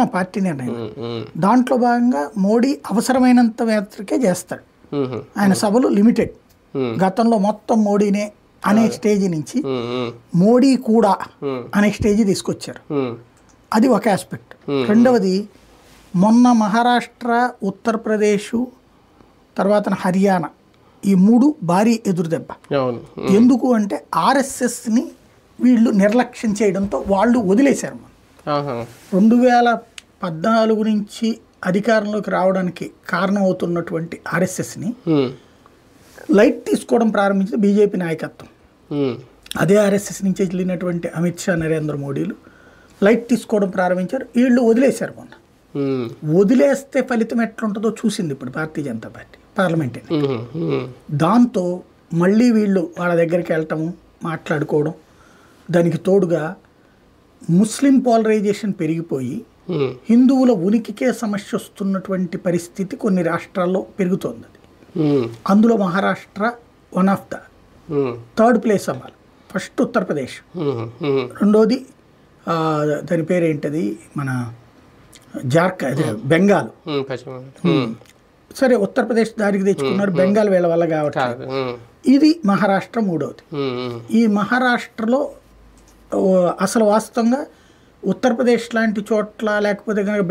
ఆ పార్టీ నిర్ణయం. దాంట్లో భాగంగా మోడీ అవసరమైనంత మేరకే చేస్తాడు. ఆయన సభలు లిమిటెడ్. గతంలో మొత్తం మోడీనే అనే స్టేజ్ నుంచి మోడీ కూడా అనే స్టేజ్ తీసుకొచ్చారు. అది ఒక ఆస్పెక్ట్. రెండవది, మొన్న మహారాష్ట్ర, ఉత్తరప్రదేశ్, తర్వాత హర్యానా ఈ 3 భారీ ఎదురుదెబ్బ. ఎందుకు అంటే ఆర్ఎస్ఎస్ని వీళ్ళు నిర్లక్ష్యం చేయడంతో వాళ్ళు వదిలేశారు. 2014 నుంచి అధికారంలోకి రావడానికి కారణమవుతున్నటువంటి ఆర్ఎస్ఎస్ని లైట్ తీసుకోవడం ప్రారంభించిన బీజేపీ నాయకత్వం. అదే ఆర్ఎస్ఎస్ నుంచి వెళ్ళినటువంటి అమిత్ షా, నరేంద్ర మోడీలు లైట్ తీసుకోవడం ప్రారంభించారు. వీళ్ళు వదిలేశారు. మొన్న వదిలేస్తే ఫలితం ఎట్లుంటుందో చూసింది ఇప్పుడు భారతీయ జనతా పార్టీ పార్లమెంట్. దాంతో మళ్ళీ వీళ్ళు వాళ్ళ దగ్గరికి వెళ్ళటము, మాట్లాడుకోవడం, దానికి తోడుగా ముస్లిం పోలరైజేషన్ పెరిగిపోయి హిందువుల ఉనికికే సమస్య వస్తున్నటువంటి పరిస్థితి కొన్ని రాష్ట్రాల్లో పెరుగుతోంది. అందులో Maharashtra one of the third place అవ్వాలి. ఫస్ట్ ఉత్తరప్రదేశ్, రెండోది దాని పేరేంటది మన బెంగాల్. సరే, ఉత్తరప్రదేశ్ దారికి తెచ్చుకున్నారు, బెంగాల్ వీళ్ళ వల్ల కావట్లేదు. ఇది మహారాష్ట్ర మూడవది. ఈ మహారాష్ట్రలో అసలు వాస్తవంగా ఉత్తరప్రదేశ్ లాంటి చోట్ల లేకపోతే కనుక